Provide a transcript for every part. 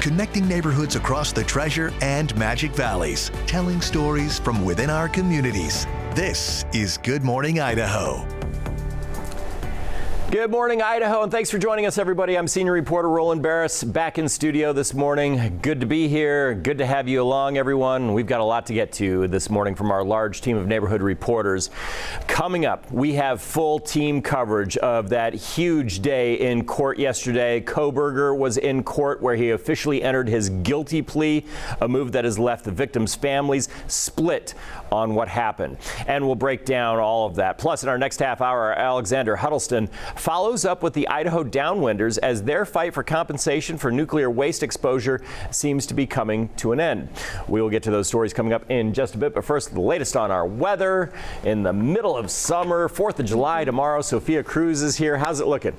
connecting neighborhoods across the Treasure and Magic Valleys, telling stories from within our communities. This is Good Morning Idaho. Good morning, Idaho, and thanks for joining us, everybody. I'm senior reporter Roland Barris, back in studio this morning. Good to be here. Good to have you along, everyone. We've got a lot to get to this morning from our large team of neighborhood reporters. Coming up, we have full team coverage of that huge day in court yesterday. Kohberger was in court where he officially entered his guilty plea, a move that has left the victims' families split on what happened. And we'll break down all of that. Plus, in our next half hour, Alexander Huddleston follows up with the Idaho Downwinders as their fight for compensation for nuclear waste exposure seems to be coming to an end. We will get to those stories coming up in just a bit, but first, the latest on our weather in the middle of summer, 4th of July tomorrow. Sophia Cruz is here. How's it looking?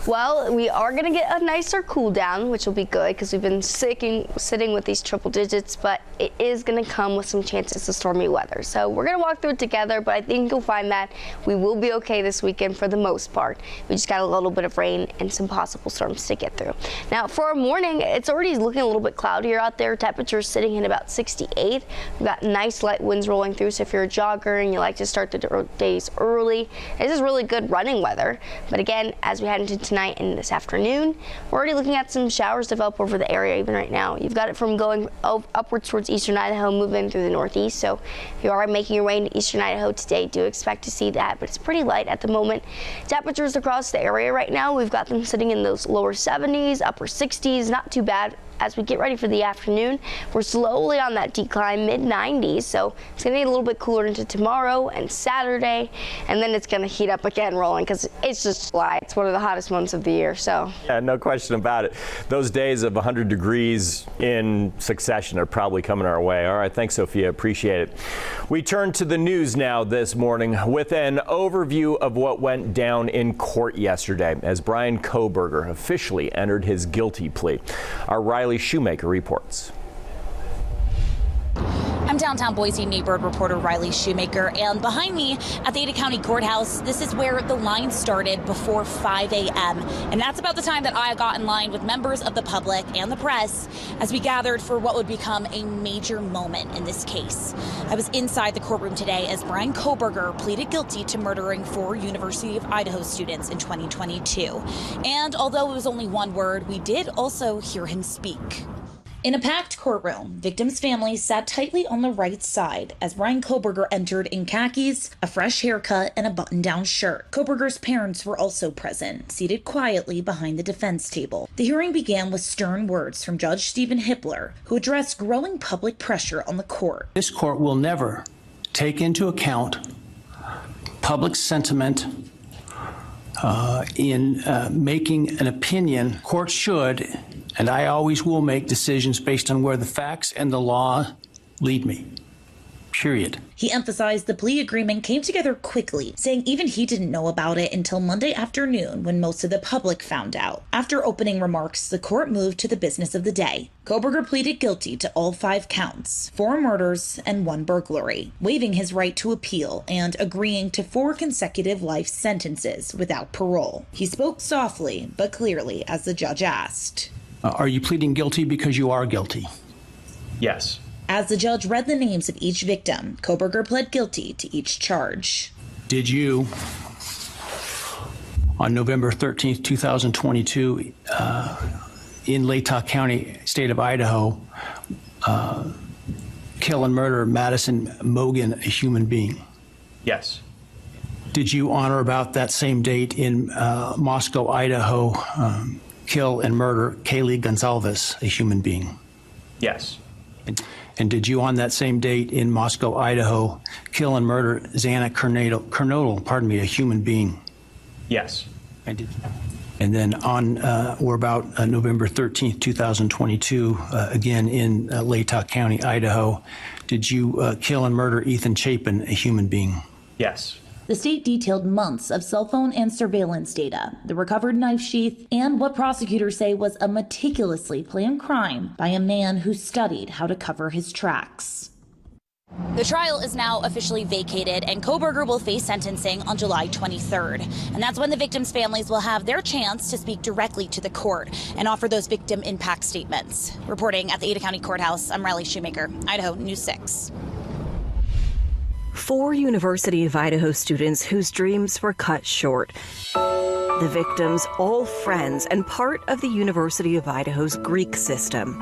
Well, we are going to get a nicer cool down, which will be good because we've been sitting with these triple digits, but it is going to come with some chances of stormy weather. So we're going to walk through it together, but I think you'll find that we will be okay this weekend for the most part. We just got a little bit of rain and some possible storms to get through. Now, for our morning, it's already looking a little bit cloudier out there. Temperatures sitting at about 68. We've got nice light winds rolling through, so if you're a jogger and you like to start the days early, this is really good running weather. But again, as we head into tonight and this afternoon, we're already looking at some showers develop over the area even right now. You've got it from going upwards towards eastern Idaho, moving through the northeast. So if you are making your way into eastern Idaho today, do expect to see that, but it's pretty light at the moment. Temperatures across the area right now, we've got them sitting in those lower 70s, upper 60s, not too bad. As we get ready for the afternoon, we're slowly on that decline, mid-90s, so it's going to get a little bit cooler into tomorrow and Saturday, and then it's going to heat up again, rolling, because it's just July. It's one of the hottest months of the year, so. Yeah, no question about it. Those days of 100 degrees in succession are probably coming our way. All right, thanks, Sophia. Appreciate it. We turn to the news now this morning with an overview of what went down in court yesterday as Brian Kohberger officially entered his guilty plea. Our Riley Shoemaker reports. I'm downtown Boise neighborhood reporter Riley Shoemaker, and behind me at the Ada County Courthouse, this is where the line started before 5 a.m. And that's about the time that I got in line with members of the public and the press as we gathered for what would become a major moment in this case. I was inside the courtroom today as Brian Kohberger pleaded guilty to murdering 4 University of Idaho students in 2022. And although it was only one word, we did also hear him speak. In a packed courtroom, victims' families sat tightly on the right side as Brian Kohberger entered in khakis, a fresh haircut, and a button-down shirt. Kohberger's parents were also present, seated quietly behind the defense table. The hearing began with stern words from Judge Stephen Hippler, who addressed growing public pressure on the court. This court will never take into account public sentiment in making an opinion. Courts should, and I always will, make decisions based on where the facts and the law lead me. Period. He emphasized the plea agreement came together quickly, saying even he didn't know about it until Monday afternoon when most of the public found out. After opening remarks, the court moved to the business of the day. Kohberger pleaded guilty to all 5 counts, 4 murders and 1 burglary, waiving his right to appeal and agreeing to 4 consecutive life sentences without parole. He spoke softly but clearly as the judge asked. Are you pleading guilty because you are guilty? Yes. As the judge read the names of each victim, Kohberger pled guilty to each charge. Did you, on November 13th, 2022, in Latah County, state of Idaho, kill and murder Madison Mogan, a human being? Yes. Did you, on or about that same date in Moscow, Idaho, kill and murder Kaylee Gonzalez, a human being? Yes. And did you, on that same date in Moscow, Idaho, kill and murder Xana Kernodle, a human being? Yes. And then on or about November 13th, 2022, again in Latah County, Idaho, did you kill and murder Ethan Chapin, a human being? Yes. The state detailed months of cell phone and surveillance data, the recovered knife sheath, and what prosecutors say was a meticulously planned crime by a man who studied how to cover his tracks. The trial is now officially vacated, and Koberger will face sentencing on July 23rd. And that's when the victims' families will have their chance to speak directly to the court and offer those victim impact statements. Reporting at the Ada County Courthouse, I'm Riley Shoemaker, Idaho News 6. 4 University of Idaho students whose dreams were cut short. The victims, all friends and part of the University of Idaho's Greek system.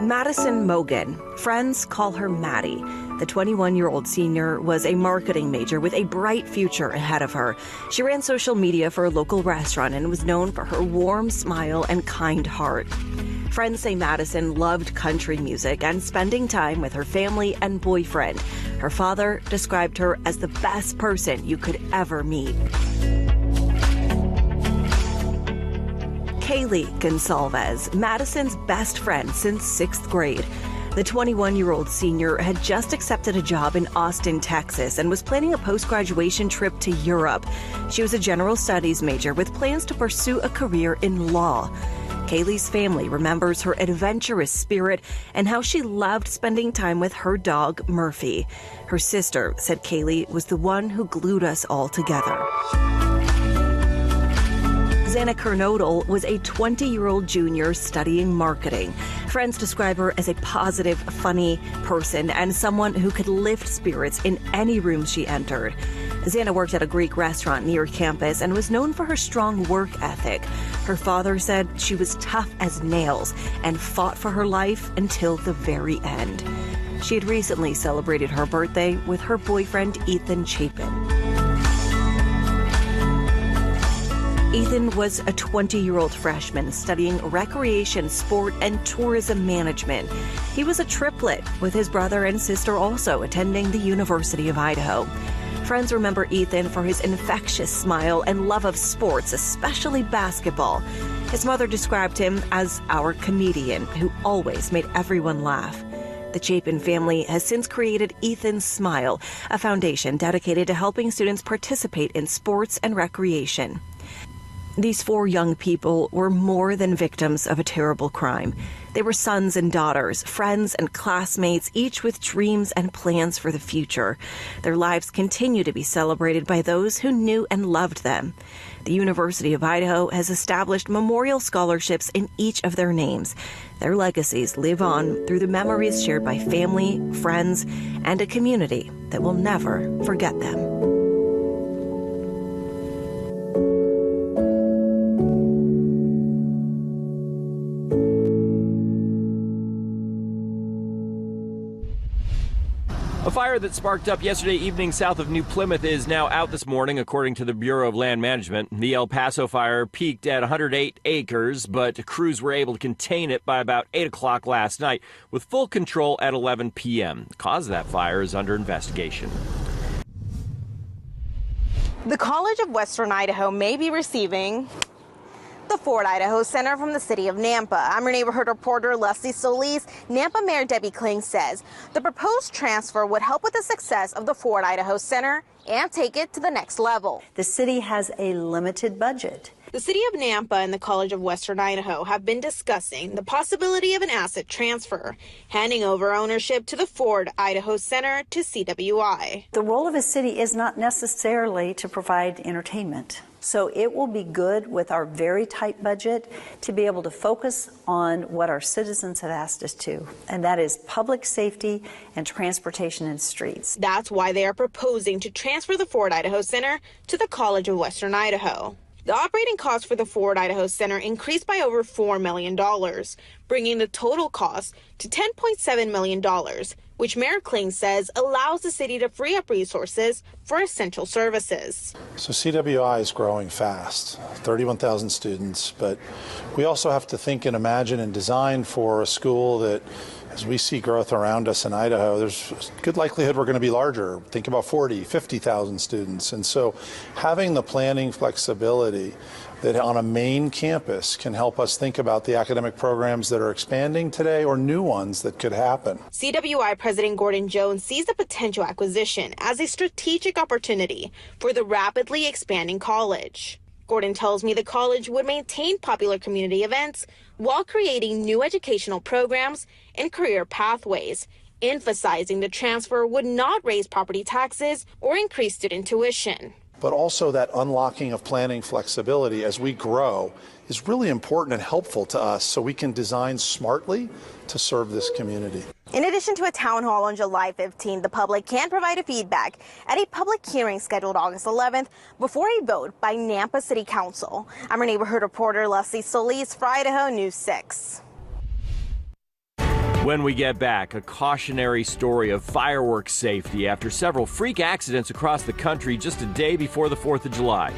Madison Mogan. Friends call her Maddie. The 21-year-old senior was a marketing major with a bright future ahead of her. She ran social media for a local restaurant and was known for her warm smile and kind heart. Friends say Madison loved country music and spending time with her family and boyfriend. Her father described her as the best person you could ever meet. Kaylee Gonsalves, Madison's best friend since 6th grade. The 21-year-old senior had just accepted a job in Austin, Texas, and was planning a post-graduation trip to Europe. She was a general studies major with plans to pursue a career in law. Kaylee's family remembers her adventurous spirit and how she loved spending time with her dog, Murphy. Her sister said Kaylee was the one who glued us all together. Xana Kernodle was a 20-year-old junior studying marketing. Friends describe her as a positive, funny person and someone who could lift spirits in any room she entered. Xana worked at a Greek restaurant near campus and was known for her strong work ethic. Her father said she was tough as nails and fought for her life until the very end. She had recently celebrated her birthday with her boyfriend, Ethan Chapin. Ethan was a 20-year-old freshman studying recreation, sport, and tourism management. He was a triplet, with his brother and sister also attending the University of Idaho. Friends remember Ethan for his infectious smile and love of sports, especially basketball. His mother described him as our comedian who always made everyone laugh. The Chapin family has since created Ethan's Smile, a foundation dedicated to helping students participate in sports and recreation. These 4 young people were more than victims of a terrible crime. They were sons and daughters, friends and classmates, each with dreams and plans for the future. Their lives continue to be celebrated by those who knew and loved them. The University of Idaho has established memorial scholarships in each of their names. Their legacies live on through the memories shared by family, friends, and a community that will never forget them. A fire that sparked up yesterday evening south of New Plymouth is now out this morning, according to the Bureau of Land Management. The El Paso fire peaked at 108 acres, but crews were able to contain it by about 8 o'clock last night, with full control at 11 p.m. The cause of that fire is under investigation. The College of Western Idaho may be receiving the Ford Idaho Center from the city of Nampa. I'm your neighborhood reporter, Leslie Solis. Nampa Mayor Debbie Kling says the proposed transfer would help with the success of the Ford Idaho Center and take it to the next level. The city has a limited budget. The city of Nampa and the College of Western Idaho have been discussing the possibility of an asset transfer, handing over ownership to the Ford Idaho Center to CWI. The role of a city is not necessarily to provide entertainment. So it will be good with our very tight budget to be able to focus on what our citizens have asked us to, and that is public safety and transportation and streets. That's why they are proposing to transfer the Ford Idaho Center to the College of Western Idaho. The operating cost for the Ford Idaho Center increased by over $4 million, bringing the total cost to $10.7 million, which Mayor Kling says allows the city to free up resources for essential services. So CWI is growing fast, 31,000 students, but we also have to think and imagine and design for a school that, as we see growth around us in Idaho, there's a good likelihood we're going to be larger. Think about 40, 50,000 students. And so having the planning flexibility that on a main campus can help us think about the academic programs that are expanding today or new ones that could happen. CWI President Gordon Jones sees the potential acquisition as a strategic opportunity for the rapidly expanding college. Gordon tells me the college would maintain popular community events while creating new educational programs and career pathways, emphasizing the transfer would not raise property taxes or increase student tuition. But also that unlocking of planning flexibility as we grow is really important and helpful to us so we can design smartly to serve this community. In addition to a town hall on July 15th, the public can provide a feedback at a public hearing scheduled August 11th before a vote by Nampa City Council. I'm your neighborhood reporter Leslie Solis for Idaho News 6. When we get back, a cautionary story of fireworks safety after several freak accidents across the country just a day before the 4th of July.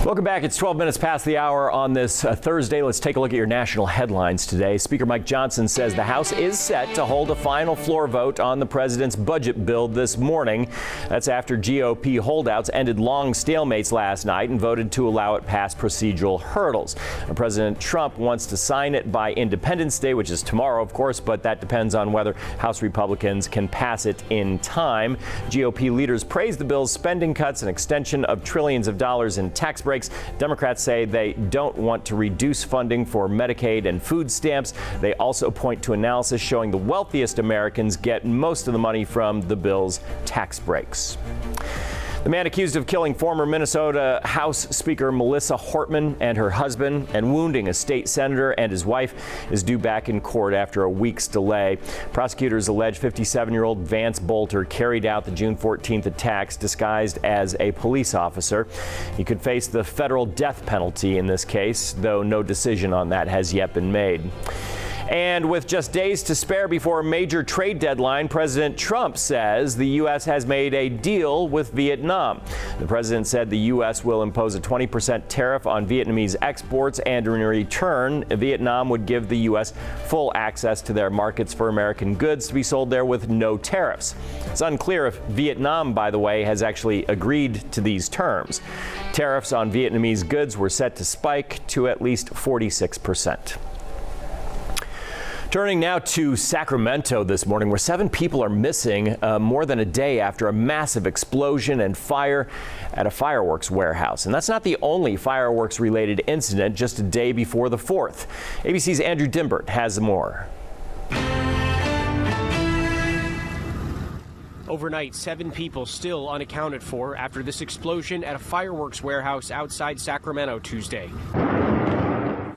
Welcome back. It's 12 minutes past the hour on this Thursday. Let's take a look at your national headlines today. Speaker Mike Johnson says the House is set to hold a final floor vote on the president's budget bill this morning. That's after GOP holdouts ended long stalemates last night and voted to allow it past procedural hurdles. And President Trump wants to sign it by Independence Day, which is tomorrow, of course, but that depends on whether House Republicans can pass it in time. GOP leaders praise the bill's spending cuts and extension of trillions of dollars in tax breaks. Democrats say they don't want to reduce funding for Medicaid and food stamps. They also point to analysis showing the wealthiest Americans get most of the money from the bill's tax breaks. The man accused of killing former Minnesota House Speaker Melissa Hortman and her husband and wounding a state senator and his wife is due back in court after a week's delay. Prosecutors allege 57-year-old Vance Bolter carried out the June 14th attacks disguised as a police officer. He could face the federal death penalty in this case, though no decision on that has yet been made. And with just days to spare before a major trade deadline, President Trump says the U.S. has made a deal with Vietnam. The president said the U.S. will impose a 20% tariff on Vietnamese exports, and in return, Vietnam would give the U.S. full access to their markets for American goods to be sold there with no tariffs. It's unclear if Vietnam, by the way, has actually agreed to these terms. Tariffs on Vietnamese goods were set to spike to at least 46%. Turning now to Sacramento this morning, where 7 people are missing more than a day after a massive explosion and fire at a fireworks warehouse. And that's not the only fireworks-related incident just a day before the 4th. ABC's Andrew Dimbert has more. Overnight, 7 people still unaccounted for after this explosion at a fireworks warehouse outside Sacramento Tuesday.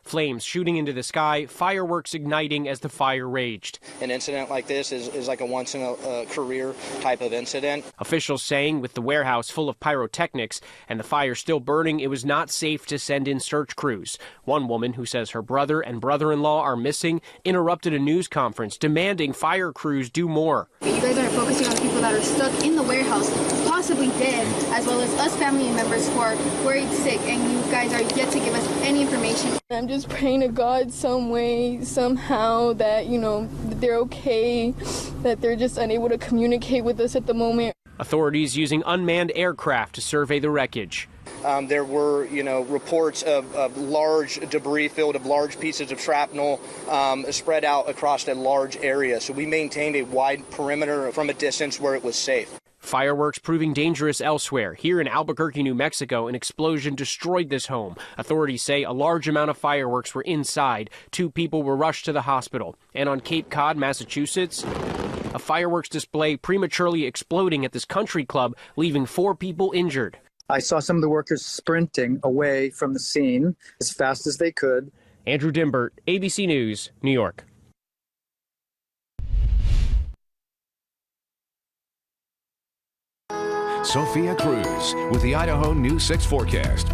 Flames shooting into the sky, fireworks igniting as the fire raged. An incident like this is like a once-in-a-career type of incident. Officials saying with the warehouse full of pyrotechnics and the fire still burning, it was not safe to send in search crews. One woman who says her brother and brother-in-law are missing interrupted a news conference demanding fire crews do more. You guys are focusing on people that are stuck in the warehouse, possibly dead, as well as us family members who are worried sick, and you guys are yet to give us any information. I'm just praying to God some way, somehow, that, that they're okay, that they're just unable to communicate with us at the moment. Authorities using unmanned aircraft to survey the wreckage. There were, reports of large debris filled of large pieces of shrapnel spread out across a large area. So we maintained a wide perimeter from a distance where it was safe. Fireworks proving dangerous elsewhere. Here in Albuquerque, New Mexico, an explosion destroyed this home. Authorities say a large amount of fireworks were inside. 2 people were rushed to the hospital. And on Cape Cod, Massachusetts, a fireworks display prematurely exploding at this country club, leaving 4 people injured. I saw some of the workers sprinting away from the scene as fast as they could. Andrew Dimbert, ABC News, New York. Sophia Cruz with the Idaho News 6 forecast.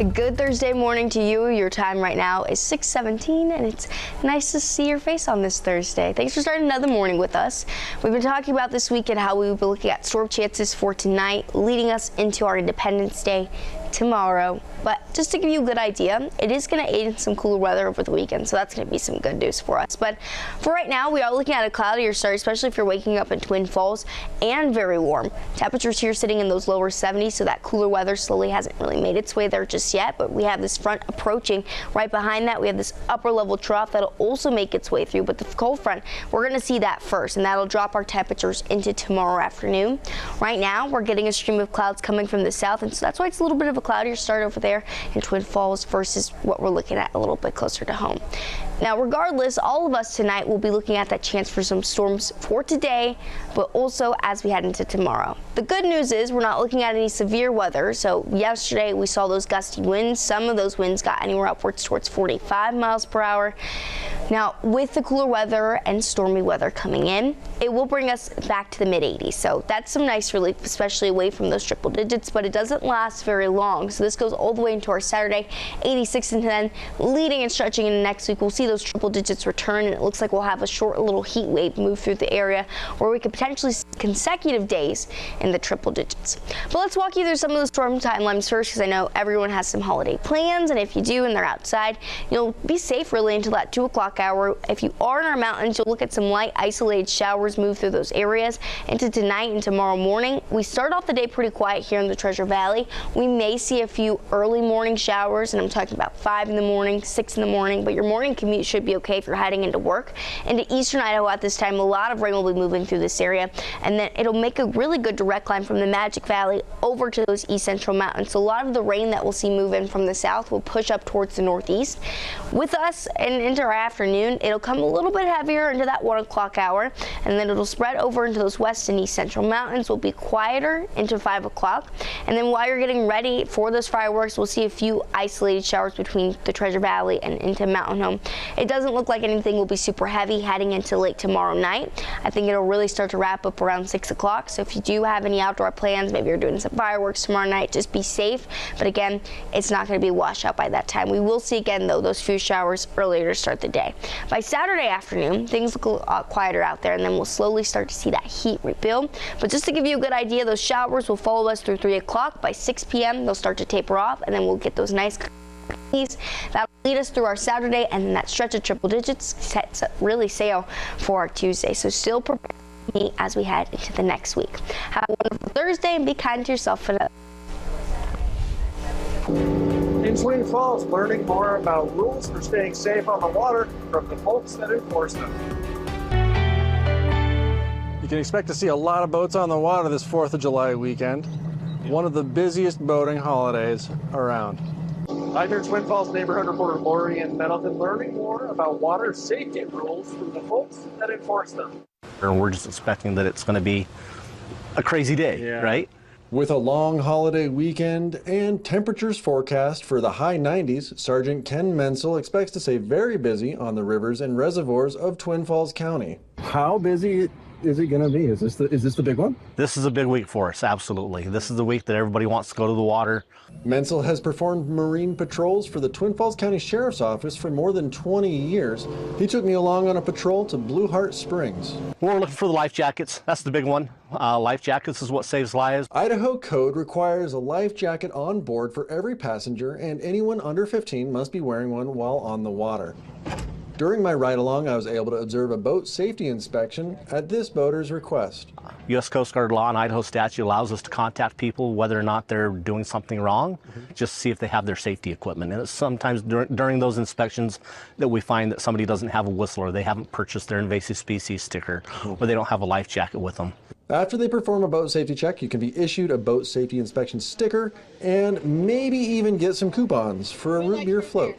A good Thursday morning to you. Your time right now is 6:17, and it's nice to see your face on this Thursday. Thanks for starting another morning with us. We've been talking about this weekend how we will be looking at storm chances for tonight, leading us into our Independence Day tomorrow. But just to give you a good idea, it is going to aid in some cooler weather over the weekend, so that's going to be some good news for us. But for right now, we are looking at a cloudier start, especially if you're waking up in Twin Falls, and very warm. Temperatures here sitting in those lower 70s, so that cooler weather slowly hasn't really made its way there just yet, but we have this front approaching. Right behind that, we have this upper level trough that'll also make its way through, but the cold front, we're going to see that first, and that'll drop our temperatures into tomorrow afternoon. Right now, we're getting a stream of clouds coming from the south, and so that's why it's a little bit of a cloudier start over there. in Twin Falls versus what we're looking at a little bit closer to home. Now, regardless, all of us tonight will be looking at that chance for some storms for today, but also as we head into tomorrow. The good news is we're not looking at any severe weather. So yesterday we saw those gusty winds. Some of those winds got anywhere upwards towards 45 miles per hour. Now, with the cooler weather and stormy weather coming in, it will bring us back to the mid-80s. So that's some nice relief, especially away from those triple digits, but it doesn't last very long. So this goes all the way into our Saturday, 86, and then leading and stretching into next week. We'll see those triple digits return, and it looks like we'll have a short little heat wave move through the area where we could potentially see consecutive days in the triple digits. But let's walk you through some of the storm timelines first, because I know everyone has some holiday plans, and if you do and they're outside, you'll be safe really until that 2 o'clock hour. If you are in our mountains, you'll look at some light isolated showers move through those areas into tonight and tomorrow morning. We start off the day pretty quiet here in the Treasure Valley. We may see a few early morning showers, and I'm talking about 5 in the morning, 6 in the morning, but your morning commute should be okay if you're heading into work. Into eastern Idaho at this time, a lot of rain will be moving through this area, and then it'll make a really good direct line from the Magic Valley over to those east central mountains. So a lot of the rain that we'll see move in from the south will push up towards the northeast. With us and into our afternoon, it'll come a little bit heavier into that 1 o'clock hour, and then it'll spread over into those west and east central mountains. Will be quieter into 5 o'clock, and then while you're getting ready for those fireworks, we'll see a few isolated showers between the Treasure Valley and into Mountain Home. It doesn't look like anything will be super heavy heading into late tomorrow night. I think it'll really start to wrap up around 6 o'clock. So if you do have any outdoor plans, maybe you're doing some fireworks tomorrow night, just be safe. But again, it's not going to be a washout by that time. We will see again, though, those few showers earlier to start the day. By Saturday afternoon, things look a lot quieter out there, and then we'll slowly start to see that heat rebuild. But just to give you a good idea, those showers will follow us through 3 o'clock. By 6 p.m., they'll start to taper off, and then we'll get those nice that'll lead us through our Saturday, and then that stretch of triple digits sets really sail for our Tuesday. So still prepare me as we head into the next week. Have a wonderful Thursday and be kind to yourself for that. In Twin Falls, learning more about rules for staying safe on the water from the folks that enforce them. You can expect to see a lot of boats on the water this 4th of July weekend, one of the busiest boating holidays around. I'm your Twin Falls neighborhood reporter Lori in Nettleton, learning more about water safety rules from the folks that enforce them. And we're just expecting that it's going to be a crazy day, right? With a long holiday weekend and temperatures forecast for the high 90s, Sergeant Ken Menzel expects to stay very busy on the rivers and reservoirs of Twin Falls County. How busy is it going to be? Is this the big one? This is a big week for us, absolutely. This is the week that everybody wants to go to the water. Menzel has performed marine patrols for the Twin Falls County Sheriff's Office for more than 20 years. He took me along on a patrol to Blue Heart Springs. We're looking for the life jackets. That's the big one. Life jackets is what saves lives. Idaho code requires a life jacket on board for every passenger, and anyone under 15 must be wearing one while on the water. During my ride-along, I was able to observe a boat safety inspection at this boater's request. U.S. Coast Guard law and Idaho statute allows us to contact people whether or not they're doing something wrong, just to see if they have their safety equipment. And it's sometimes during those inspections that we find that somebody doesn't have a whistle, or they haven't purchased their invasive species sticker, or they don't have a life jacket with them. After they perform a boat safety check, you can be issued a boat safety inspection sticker and maybe even get some coupons for a root beer float.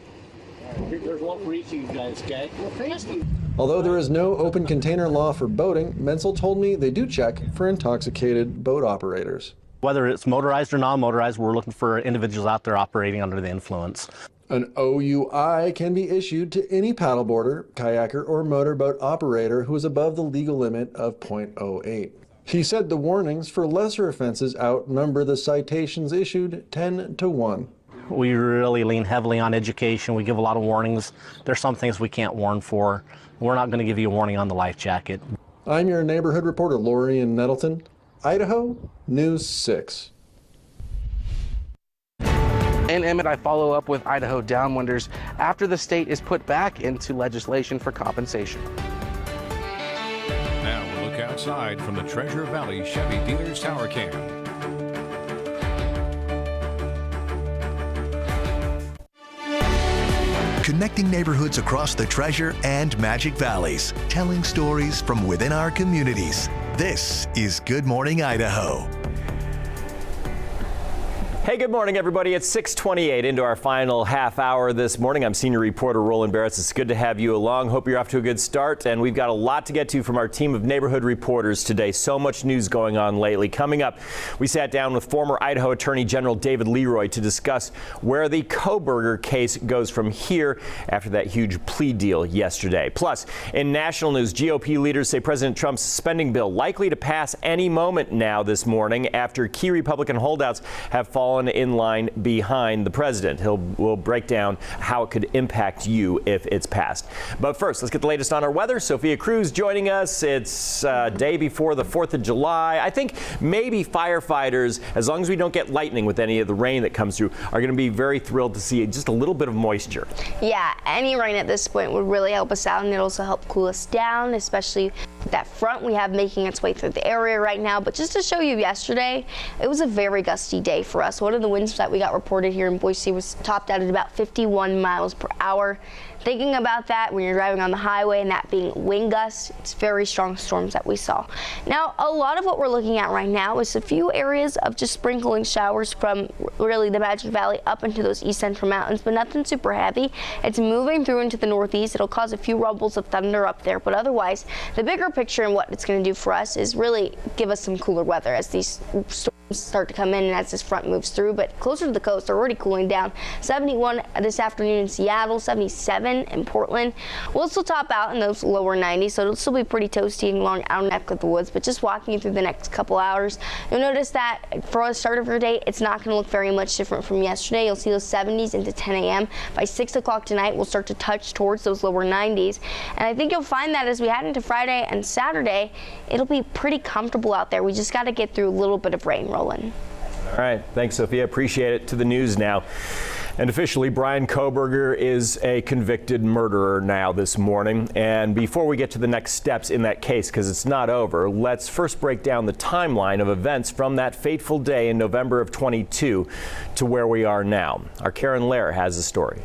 There's one for each of you guys, okay? Well, thank you. Although there is no open container law for boating, Menzel told me they do check for intoxicated boat operators. Whether it's motorized or non-motorized, we're looking for individuals out there operating under the influence. An OUI can be issued to any paddleboarder, kayaker, or motorboat operator who is above the legal limit of .08. He said the warnings for lesser offenses outnumber the citations issued 10 to 1. We really lean heavily on education. We give a lot of warnings. There's some things we can't warn for. We're not going to give you a warning on the life jacket. I'm your neighborhood reporter, Lori in Nettleton, Idaho News 6. In Emmett, I follow up with Idaho downwinders after the state is put back into legislation for compensation. Now we'll look outside from the Treasure Valley Chevy Dealers Tower Cam. Connecting neighborhoods across the Treasure and Magic Valleys, telling stories from within our communities. This is Good Morning Idaho. Hey, good morning, everybody. It's 6:28 into our final half hour this morning. I'm senior reporter Roland Barris. It's good to have you along. Hope you're off to a good start. And we've got a lot to get to from our team of neighborhood reporters today. So much news going on lately. Coming up, we sat down with former Idaho Attorney General David Leroy to discuss where the Kohberger case goes from here after that huge plea deal yesterday. Plus, in national news, GOP leaders say President Trump's spending bill likely to pass any moment now this morning after key Republican holdouts have fallen in line behind the president. We'll break down how it could impact you if it's passed. But first, let's get the latest on our weather. Sophia Cruz joining us. It's day before the 4th of July. I think maybe firefighters, as long as we don't get lightning with any of the rain that comes through, are going to be very thrilled to see just a little bit of moisture. Yeah, any rain at this point would really help us out, and it also help cool us down, especially that front we have making its way through the area right now. But just to show you yesterday, it was a very gusty day for us. One of the winds that we got reported here in Boise was topped out at about 51 miles per hour. Thinking about that when you're driving on the highway and that being wind gusts, it's very strong storms that we saw. Now, a lot of what we're looking at right now is a few areas of just sprinkling showers from really the Magic Valley up into those east central mountains, but nothing super heavy. It's moving through into the northeast. It'll cause a few rumbles of thunder up there, but otherwise, the bigger picture and what it's going to do for us is really give us some cooler weather as these storms start to come in and as this front moves through. But closer to the coast, they're already cooling down. 71 this afternoon in Seattle, 77 in Portland. We'll still top out in those lower 90s, so it'll still be pretty toasty along our neck of the woods. But just walking through the next couple hours, you'll notice that for the start of your day, it's not going to look very much different from yesterday. You'll see those 70s into 10 a.m. By 6 o'clock tonight, we'll start to touch towards those lower 90s. And I think you'll find that as we head into Friday and Saturday, it'll be pretty comfortable out there. We just got to get through a little bit of rain, Roland. All right. Thanks, Sophia. Appreciate it. To the news now. And officially, Brian Kohberger is a convicted murderer now this morning. And before we get to the next steps in that case, because it's not over, let's first break down the timeline of events from that fateful day in November of 22 to where we are now. Our Karen Lair has the story.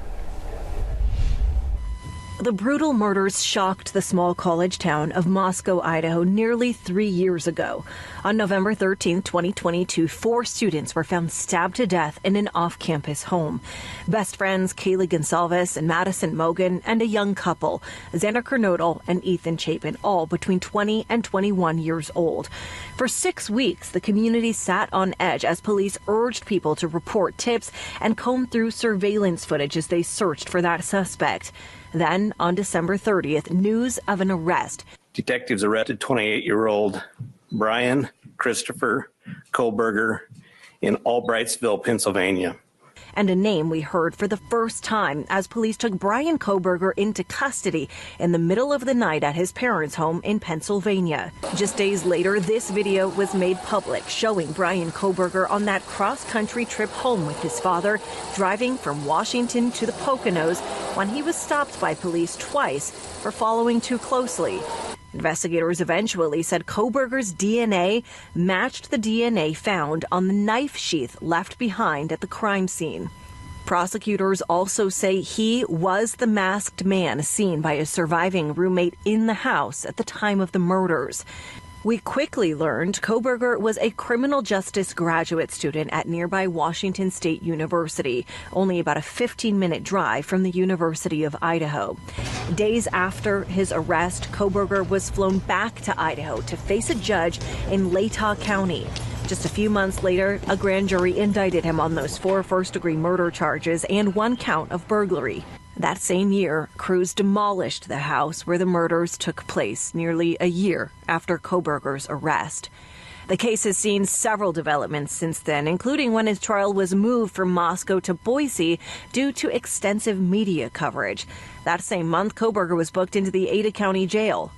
The brutal murders shocked the small college town of Moscow, Idaho, nearly 3 years ago. On November 13, 2022, 4 students were found stabbed to death in an off-campus home. Best friends Kaylee Gonsalves and Madison Mogan, and a young couple, Xander Kernodle and Ethan Chapin, all between 20 and 21 years old. For 6 weeks, the community sat on edge as police urged people to report tips and comb through surveillance footage as they searched for that suspect. Then, on December 30th, news of an arrest. Detectives arrested 28-year-old Brian Christopher Kohberger in Albrightsville, Pennsylvania. And a name we heard for the first time as police took Brian Kohberger into custody in the middle of the night at his parents' home in Pennsylvania. Just days later, this video was made public, showing Brian Kohberger on that cross-country trip home with his father, driving from Washington to the Poconos when he was stopped by police twice for following too closely. Investigators eventually said Kohberger's DNA matched the DNA found on the knife sheath left behind at the crime scene. Prosecutors also say he was the masked man seen by a surviving roommate in the house at the time of the murders. We quickly learned Kohberger was a criminal justice graduate student at nearby Washington State University, only about a 15-minute drive from the University of Idaho. Days after his arrest, Kohberger was flown back to Idaho to face a judge in Latah County. Just a few months later, a grand jury indicted him on those 4 first-degree murder charges and 1 count of burglary. That same year, crews demolished the house where the murders took place nearly a year after Kohberger's arrest. The case has seen several developments since then, including when his trial was moved from Moscow to Boise due to extensive media coverage. That same month, Kohberger was booked into the Ada County Jail.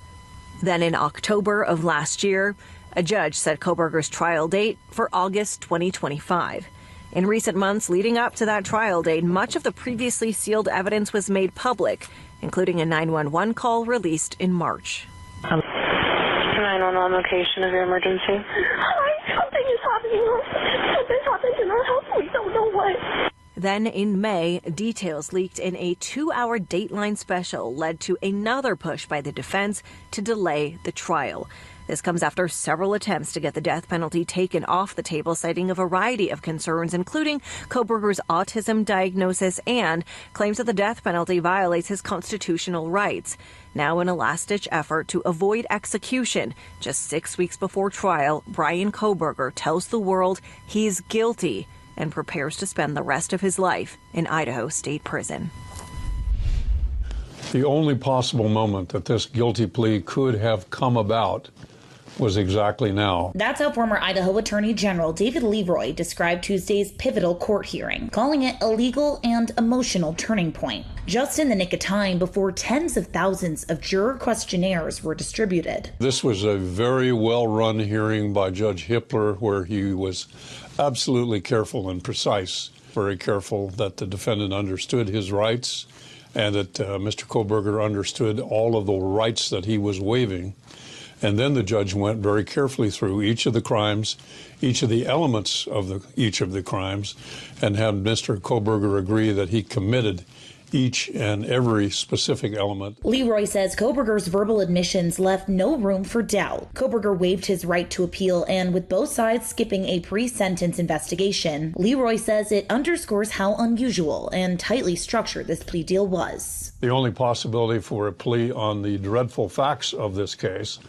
Then in October of last year, a judge set Kohberger's trial date for August 2025. In recent months leading up to that trial date, much of the previously sealed evidence was made public, including a 911 call released in March. 911 location of your emergency. Hi, something is happening. Something's happened in our house. We don't know what. Then in May, details leaked in a 2-hour Dateline special led to another push by the defense to delay the trial. This comes after several attempts to get the death penalty taken off the table, citing a variety of concerns, including Kohberger's autism diagnosis and claims that the death penalty violates his constitutional rights. Now, in a last-ditch effort to avoid execution, just 6 weeks before trial, Brian Kohberger tells the world he's guilty and prepares to spend the rest of his life in Idaho State Prison. The only possible moment that this guilty plea could have come about was exactly now. That's how former Idaho Attorney General David Leroy described Tuesday's pivotal court hearing, calling it a legal and emotional turning point. Just in the nick of time before tens of thousands of juror questionnaires were distributed. This was a very well-run hearing by Judge Hippler, where he was absolutely careful and precise, very careful that the defendant understood his rights and that Mr. Kohberger understood all of the rights that he was waiving. And then the judge went very carefully through each of the crimes, each of the elements of each of the crimes, and had Mr. Kohberger agree that he committed each and every specific element. Leroy says Kohberger's verbal admissions left no room for doubt. Kohberger waived his right to appeal, and with both sides skipping a pre-sentence investigation, Leroy says it underscores how unusual and tightly structured this plea deal was. The only possibility for a plea on the dreadful facts of this case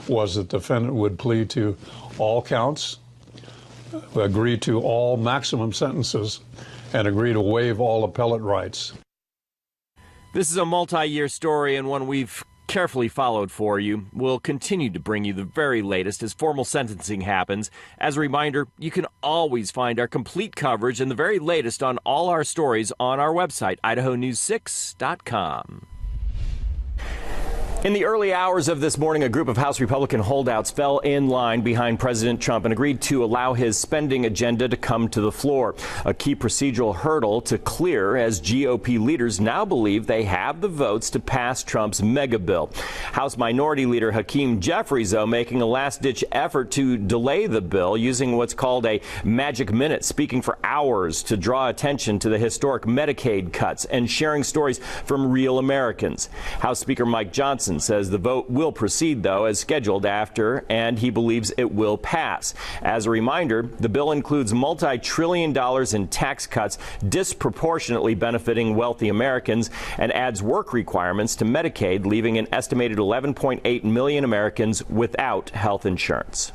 was that the defendant would plead to all counts, agree to all maximum sentences, and agree to waive all appellate rights. This is a multi-year story and one we've carefully followed for you. We'll continue to bring you the very latest as formal sentencing happens. As a reminder, you can always find our complete coverage and the very latest on all our stories on our website, idahonews6.com. In the early hours of this morning, a group of House Republican holdouts fell in line behind President Trump and agreed to allow his spending agenda to come to the floor, a key procedural hurdle to clear as GOP leaders now believe they have the votes to pass Trump's mega bill. House Minority Leader Hakeem Jeffries, though, making a last-ditch effort to delay the bill using what's called a magic minute, speaking for hours to draw attention to the historic Medicaid cuts and sharing stories from real Americans. House Speaker Mike Johnson says the vote will proceed, though, as scheduled after, and he believes it will pass. As a reminder, the bill includes multi-trillion dollars in tax cuts disproportionately benefiting wealthy Americans and adds work requirements to Medicaid, leaving an estimated 11.8 million Americans without health insurance.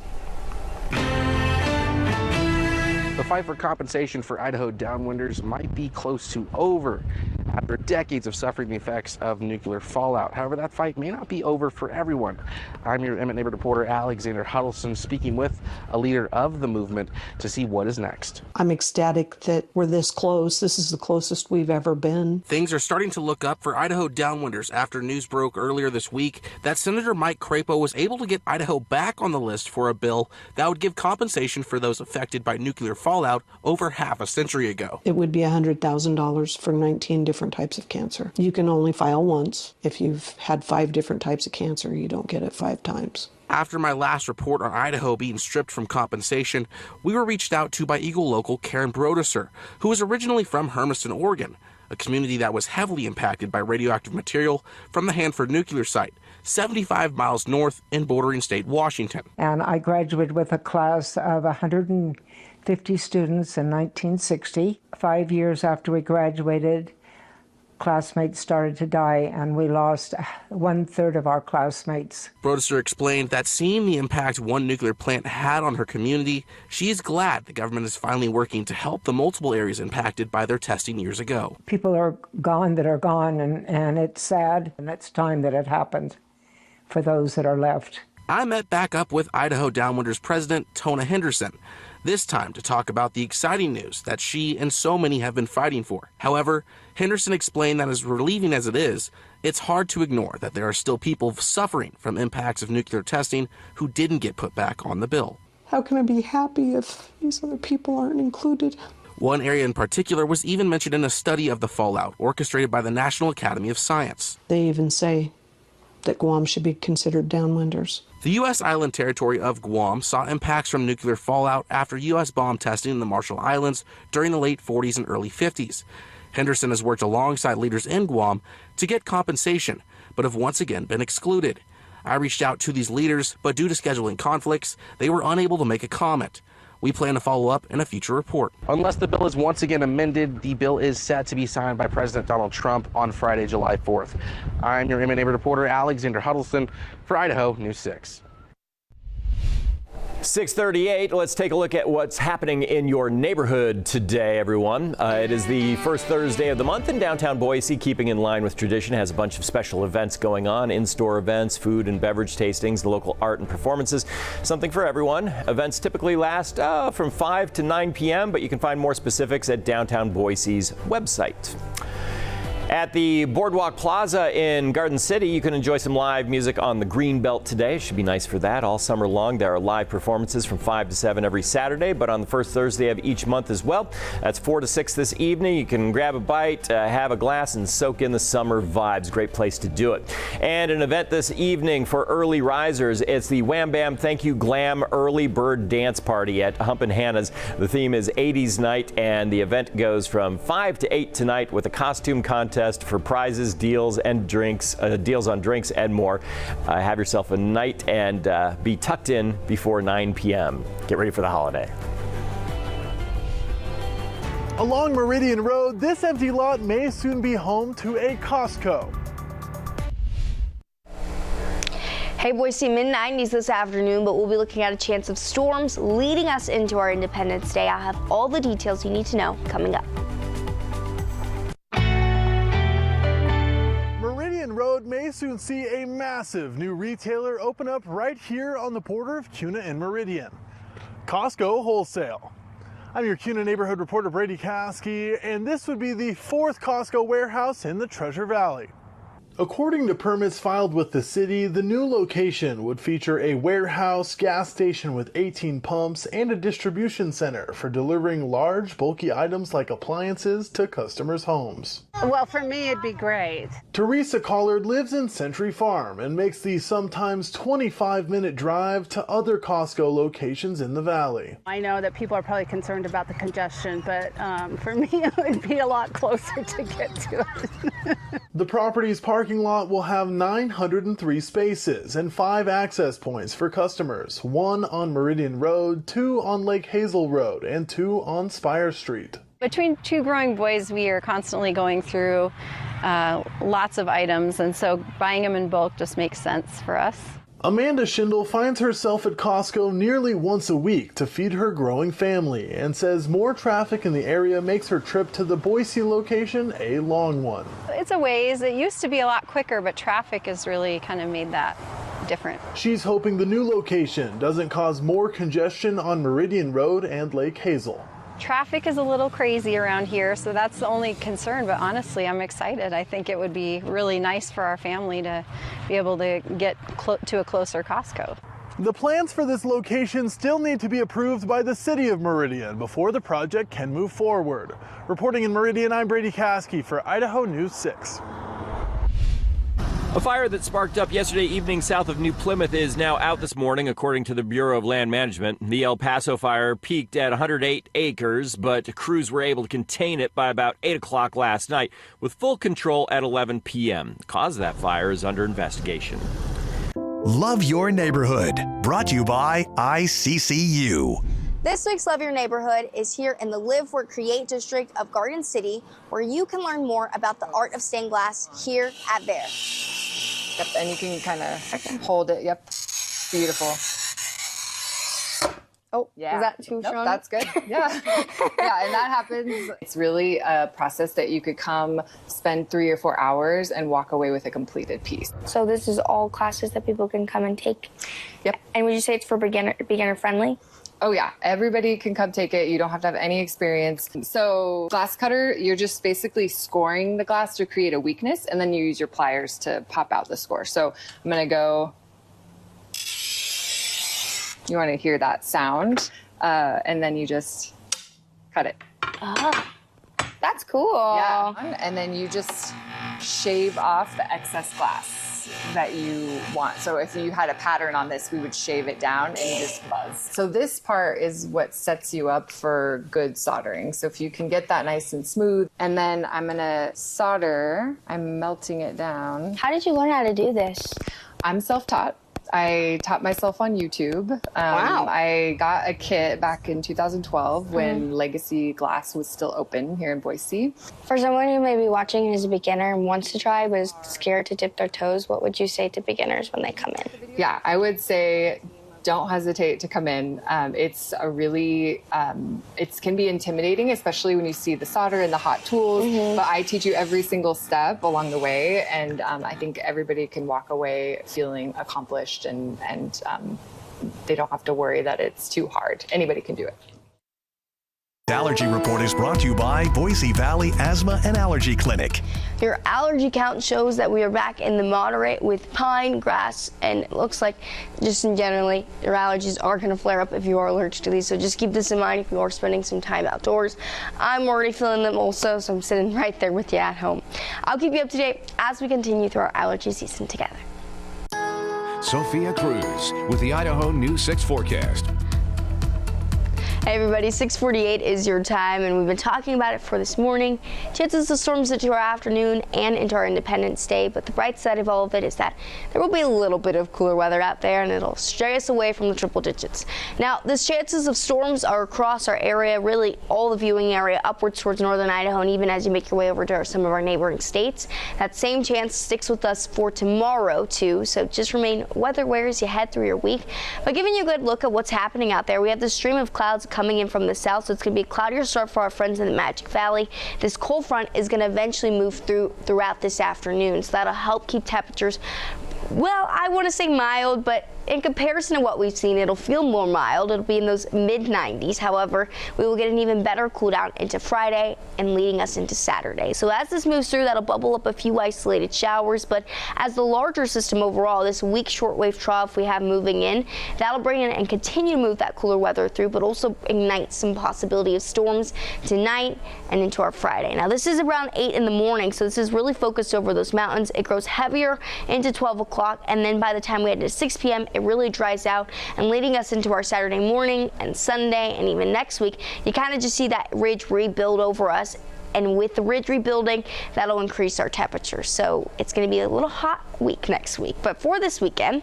The fight for compensation for Idaho downwinders might be close to over after decades of suffering the effects of nuclear fallout. However, that fight may not be over for everyone. I'm your Emmett Neighborhood reporter Alexander Huddleston, speaking with a leader of the movement to see what is next. I'm ecstatic that we're this close. This is the closest we've ever been. Things are starting to look up for Idaho downwinders after news broke earlier this week that Senator Mike Crapo was able to get Idaho back on the list for a bill that would give compensation for those affected by nuclear fallout over half a century ago. It would be $100,000 for 19 different types of cancer. You can only file once. If you've had 5 different types of cancer, you don't get it 5 times. After my last report on Idaho being stripped from compensation, we were reached out to by Eagle local Karen Brodesser, who was originally from Hermiston, Oregon, a community that was heavily impacted by radioactive material from the Hanford nuclear site, 75 miles north in bordering state Washington. And I graduated with a class of 150 students in 1960. 5 years after we graduated, classmates started to die, and we lost 1/3 of our classmates. Brodesser explained that seeing the impact one nuclear plant had on her community, she is glad the government is finally working to help the multiple areas impacted by their testing years ago. People are gone that are gone, and it's sad, and it's time that it happened for those that are left. I met back up with Idaho Downwinders President Tona Henderson, this time to talk about the exciting news that she and so many have been fighting for. However, Henderson explained that as relieving as it is, it's hard to ignore that there are still people suffering from impacts of nuclear testing who didn't get put back on the bill. How can I be happy if these other people aren't included? One area in particular was even mentioned in a study of the fallout orchestrated by the National Academy of Science. They even say that Guam should be considered downwinders. The U.S. island territory of Guam saw impacts from nuclear fallout after U.S. bomb testing in the Marshall Islands during the late 40s and early 50s. Henderson has worked alongside leaders in Guam to get compensation, but have once again been excluded. I reached out to these leaders, but due to scheduling conflicts, they were unable to make a comment. We plan to follow up in a future report. Unless the bill is once again amended, the bill is set to be signed by President Donald Trump on Friday, July 4th. I'm your MMA reporter, Alexander Huddleston, for Idaho News 6. 6:38. Let's take a look at what's happening in your neighborhood today, everyone. It is the first Thursday of the month in downtown Boise. Keeping in line with tradition, has a bunch of special events going on, in-store events, food and beverage tastings, the local art and performances, something for everyone. Events typically last from 5 to 9 p.m., but you can find more specifics at downtown Boise's website. At the Boardwalk Plaza in Garden City, you can enjoy some live music on the Green Belt today. Should be nice for that all summer long. There are live performances from 5 to 7 every Saturday, but on the first Thursday of each month as well. That's 4 to 6 this evening. You can grab a bite, have a glass, and soak in the summer vibes. Great place to do it. And an event this evening for early risers. It's the Wham Bam Thank You Glam Early Bird Dance Party at Hump and Hannah's. The theme is 80s Night, and the event goes from 5 to 8 tonight with a costume contest for prizes, deals, and drinks, deals on drinks and more. Have yourself a night and be tucked in before 9 p.m. Get ready for the holiday. Along Meridian Road, this empty lot may soon be home to a Costco. Hey Boise, mid-90s this afternoon, but we'll be looking at a chance of storms leading us into our Independence Day. I'll have all the details you need to know coming up. Road may soon see a massive new retailer open up right here on the border of Kuna and Meridian. Costco Wholesale. I'm your Kuna neighborhood reporter Brady Caskey, and this would be the 4th Costco warehouse in the Treasure Valley. According to permits filed with the city, the new location would feature a warehouse, gas station with 18 pumps, and a distribution center for delivering large, bulky items like appliances to customers' homes. Well, for me, it'd be great. Teresa Collard lives in Century Farm and makes the sometimes 25-minute drive to other Costco locations in the valley. I know that people are probably concerned about the congestion, but for me, it would be a lot closer to get to it. The property's parking lot will have 903 spaces and 5 access points for customers, 1 on Meridian Road, 2 on Lake Hazel Road, and 2 on Spire Street. Between 2 growing boys, we are constantly going through lots of items, and so buying them in bulk just makes sense for us. Amanda Schindel finds herself at Costco nearly once a week to feed her growing family and says more traffic in the area makes her trip to the Boise location a long one. It's a ways. It used to be a lot quicker, but traffic has really kind of made that different. She's hoping the new location doesn't cause more congestion on Meridian Road and Lake Hazel. Traffic is a little crazy around here, so that's the only concern, but honestly, I'm excited. I think it would be really nice for our family to be able to get to a closer Costco. The plans for this location still need to be approved by the city of Meridian before the project can move forward. Reporting in Meridian, I'm Brady Caskey for Idaho News 6. A fire that sparked up yesterday evening south of New Plymouth is now out this morning, according to the Bureau of Land Management. The El Paso fire peaked at 108 acres, but crews were able to contain it by about 8 o'clock last night, with full control at 11 p.m. The cause of that fire is under investigation. Love Your Neighborhood, brought to you by ICCU. This week's Love Your Neighborhood is here in the Live, Work, Create district of Garden City, where you can learn more about the art of stained glass here at Bear. Yep, and you can kind of hold it. Yep, beautiful. Oh, yeah. Is that too strong? That's good. Yeah. Yeah, and that happens. It's really a process that you could come spend 3 or 4 hours and walk away with a completed piece. So this is all classes that people can come and take? Yep. And would you say it's for beginner friendly? Oh yeah, everybody can come take it. You don't have to have any experience. So glass cutter, you're just basically scoring the glass to create a weakness, and then you use your pliers to pop out the score. So I'm gonna go, you wanna hear that sound, and then you just cut it. Oh, that's cool. Yeah, and then you just shave off the excess glass. buzz that you want. So if you had a pattern on this, we would shave it down and just buzz. So this part is what sets you up for good soldering. So if you can get that nice and smooth, and then I'm gonna solder, I'm melting it down. How did you learn how to do this? I'm self-taught. I taught myself on YouTube. Wow. I got a kit back in 2012 when Legacy Glass was still open here in Boise. For someone who may be watching and is a beginner and wants to try but is scared to dip their toes, what would you say to beginners when they come in? Yeah, I would say don't hesitate to come in. It's a really, it can be intimidating, especially when you see the solder and the hot tools, but I teach you every single step along the way, and I think everybody can walk away feeling accomplished and they don't have to worry that it's too hard. Anybody can do it. Allergy Report is brought to you by Boise Valley Asthma and Allergy Clinic. Your allergy count shows that we are back in the moderate with pine, grass, and it looks like just in generally your allergies are going to flare up if you are allergic to these. So just keep this in mind if you are spending some time outdoors. I'm already feeling them also, so I'm sitting right there with you at home. I'll keep you up to date as we continue through our allergy season together. Sophia Cruz with the Idaho News 6 forecast. Hey everybody, 6:48 is your time, and we've been talking about it for this morning. Chances of storms into our afternoon and into our Independence Day, but the bright side of all of it is that there will be a little bit of cooler weather out there, and it'll stray us away from the triple digits. Now, the chances of storms are across our area, really all the viewing area upwards towards northern Idaho, and even as you make your way over to some of our neighboring states. That same chance sticks with us for tomorrow too, so just remain weather aware as you head through your week. But giving you a good look at what's happening out there, we have this stream of clouds coming in from the south, so it's going to be a cloudier start for our friends in the Magic Valley. This cold front is going to eventually move throughout this afternoon, so that'll help keep temperatures, well, I want to say mild, but in comparison to what we've seen, it'll feel more mild. It'll be in those mid-90s. However, we will get an even better cool down into Friday and leading us into Saturday. So as this moves through, that'll bubble up a few isolated showers, but as the larger system overall, this weak shortwave trough we have moving in, that'll bring in and continue to move that cooler weather through, but also ignite some possibility of storms tonight and into our Friday. Now, this is around 8 in the morning, so this is really focused over those mountains. It grows heavier into 12 o'clock, and then by the time we head to 6 p.m., it really dries out, and leading us into our Saturday morning and Sunday and even next week, you kind of just see that ridge rebuild over us. And with the ridge rebuilding, that'll increase our temperature. So it's going to be a little hot week next week. But for this weekend,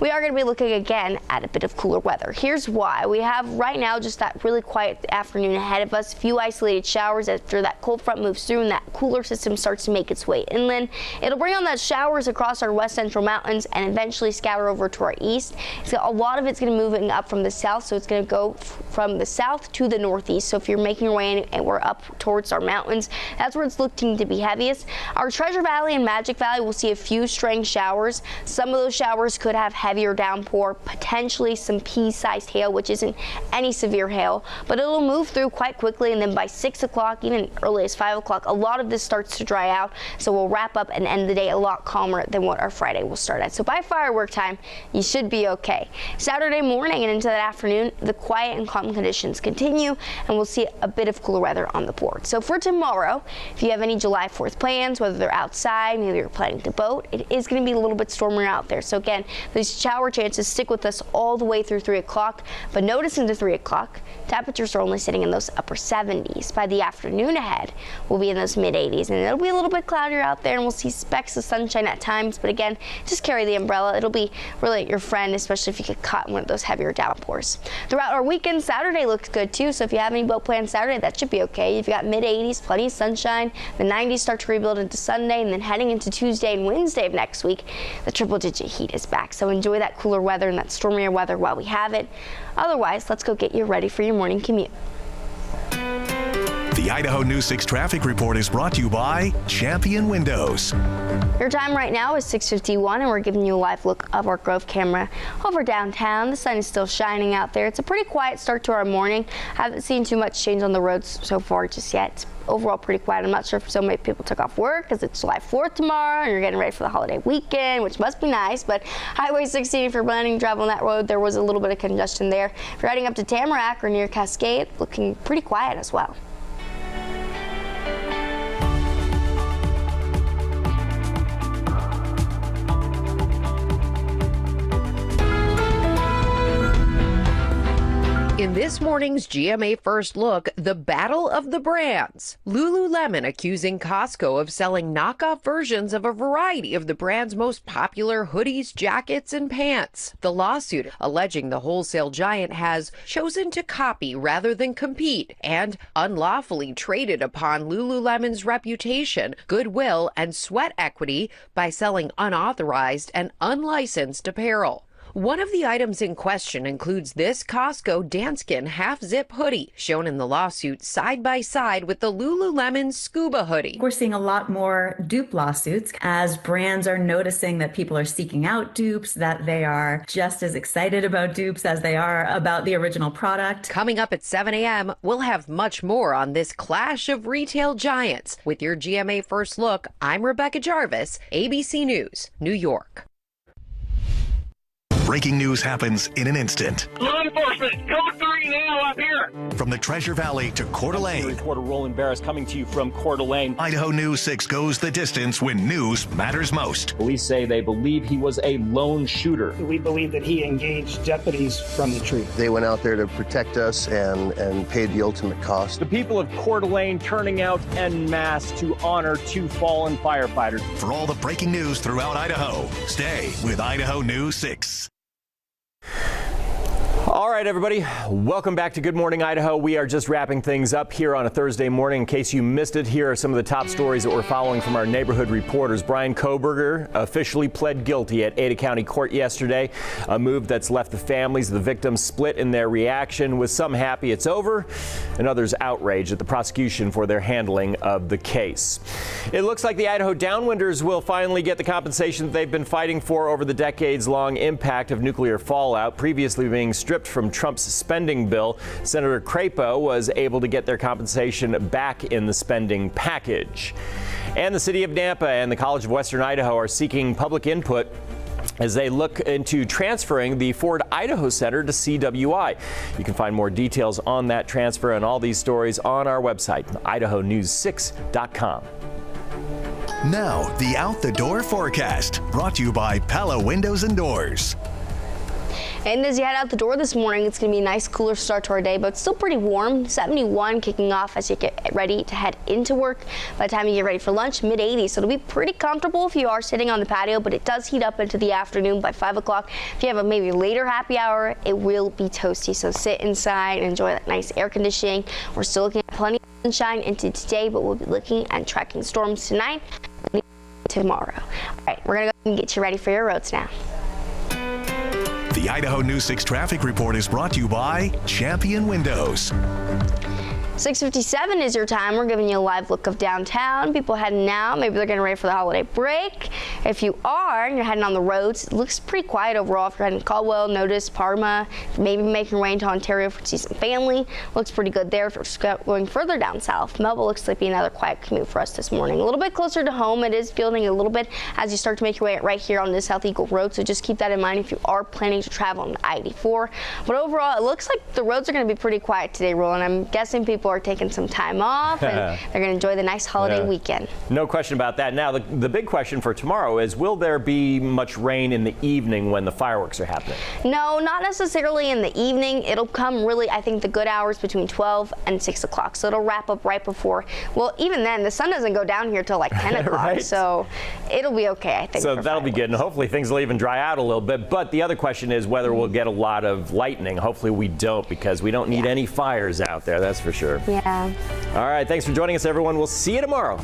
we are going to be looking again at a bit of cooler weather. Here's why. We have right now just that really quiet afternoon ahead of us. A few isolated showers after that cold front moves through and that cooler system starts to make its way inland. It'll bring on that showers across our west central mountains and eventually scatter over to our east. So a lot of it's going to be moving up from the south. So it's going to go from the south to the northeast. So if you're making your way in and we're up towards our mountains, that's where it's looking to be heaviest. Our Treasure Valley and Magic Valley will see a few stray showers. Some of those showers could have heavier downpour, potentially some pea-sized hail, which isn't any severe hail, but it'll move through quite quickly, and then by 6 o'clock, even early as 5 o'clock, a lot of this starts to dry out, so we'll wrap up and end the day a lot calmer than what our Friday will start at. So by firework time, you should be okay. Saturday morning and into that afternoon, the quiet and calm conditions continue, and we'll see a bit of cooler weather on the board. So for tomorrow, if you have any July 4th plans, whether they're outside, maybe you're planning to boat, it is going to be a little bit stormier out there. So again, these shower chances stick with us all the way through 3 o'clock, but notice into 3 o'clock, temperatures are only sitting in those upper 70s. By the afternoon ahead, we'll be in those mid 80s, and it'll be a little bit cloudier out there, and we'll see specks of sunshine at times, but again, just carry the umbrella. It'll be really your friend, especially if you get caught in one of those heavier downpours. Throughout our weekend, Saturday looks good too, so if you have any boat plans Saturday, that should be okay. You've got mid 80s, plenty of sunshine, the 90s start to rebuild into Sunday, and then heading into Tuesday and Wednesday of next week, the triple-digit heat is back. So enjoy that cooler weather and that stormier weather while we have it. Otherwise, let's go get you ready for your morning commute. The Idaho News 6 traffic report is brought to you by Champion Windows. Your time right now is 6:51, and we're giving you a live look of our Grove camera over downtown. The sun is still shining out there. It's a pretty quiet start to our morning. I haven't seen too much change on the roads so far just yet. It's overall pretty quiet. I'm not sure if so many people took off work because it's July 4th tomorrow and you're getting ready for the holiday weekend, which must be nice. But Highway 16, if you're planning to travel on that road, there was a little bit of congestion there. If you're heading up to Tamarack or near Cascade, looking pretty quiet as well. In this morning's GMA First Look, the battle of the brands. Lululemon accusing Costco of selling knockoff versions of a variety of the brand's most popular hoodies, jackets, and pants. The lawsuit alleging the wholesale giant has chosen to copy rather than compete and unlawfully traded upon Lululemon's reputation, goodwill, and sweat equity by selling unauthorized and unlicensed apparel. One of the items in question includes this Costco Danskin half-zip hoodie, shown in the lawsuit side by side with the Lululemon Scuba hoodie. We're seeing a lot more dupe lawsuits as brands are noticing that people are seeking out dupes, that they are just as excited about dupes as they are about the original product. Coming up at 7 a.m., we'll have much more on this clash of retail giants. With your GMA First Look, I'm Rebecca Jarvis, ABC News, New York. Breaking news happens in an instant. Law enforcement, code 3 now up here. From the Treasure Valley to Coeur d'Alene. Reporter Roland Barris coming to you from Coeur d'Alene. Idaho News 6 goes the distance when news matters most. Police say they believe he was a lone shooter. We believe that he engaged deputies from the tree. They went out there to protect us and paid the ultimate cost. The people of Coeur d'Alene turning out en masse to honor 2 fallen firefighters. For all the breaking news throughout Idaho, stay with Idaho News 6. All right, everybody, welcome back to Good Morning Idaho. We are just wrapping things up here on a Thursday morning. In case you missed it, here are some of the top stories that we're following from our neighborhood reporters. Brian Koberger officially pled guilty at Ada County Court yesterday, a move that's left the families of the victims split in their reaction, with some happy it's over and others outraged at the prosecution for their handling of the case. It looks like the Idaho Downwinders will finally get the compensation that they've been fighting for over the decades-long impact of nuclear fallout, previously being stripped from Trump's spending bill. Senator Crapo was able to get their compensation back in the spending package. And the city of Nampa and the College of Western Idaho are seeking public input as they look into transferring the Ford Idaho Center to CWI. You can find more details on that transfer and all these stories on our website, idahonews6.com. Now, the Out the Door forecast, brought to you by Pella Windows and Doors. And as you head out the door this morning, it's going to be a nice cooler start to our day, but still pretty warm. 71 kicking off as you get ready to head into work. By the time you get ready for lunch, mid-80s. So it'll be pretty comfortable if you are sitting on the patio, but it does heat up into the afternoon by 5 o'clock. If you have a maybe later happy hour, it will be toasty. So sit inside and enjoy that nice air conditioning. We're still looking at plenty of sunshine into today, but we'll be looking and tracking storms tonight and tomorrow. All right, we're going to go and get you ready for your roads now. The Idaho News 6 traffic report is brought to you by Champion Windows. 6:57 is your time. We're giving you a live look of downtown. People heading out. Maybe they're getting ready for the holiday break. If you are and you're heading on the roads, it looks pretty quiet overall. If you're heading to Caldwell, Notice, Parma, maybe making your way into Ontario for see some family, looks pretty good there. If you're going further down south, Melville looks like another quiet commute for us this morning. A little bit closer to home. It is building a little bit as you start to make your way right here on the South Eagle Road. So just keep that in mind if you are planning to travel on I-84. But overall, it looks like the roads are going to be pretty quiet today, Roland. I'm guessing people are taking some time off and they're going to enjoy the nice holiday weekend. No question about that. Now, the big question for tomorrow is, will there be much rain in the evening when the fireworks are happening? No, not necessarily in the evening. It'll come really, I think, the good hours between 12 and 6 o'clock. So it'll wrap up right before. Well, even then, the sun doesn't go down here till like 10 o'clock. Right? So it'll be okay, I think. So that'll be good. And hopefully things will even dry out a little bit. But the other question is whether we'll get a lot of lightning. Hopefully we don't, because we don't need any fires out there. That's for sure. Yeah. All right. Thanks for joining us, everyone. We'll see you tomorrow.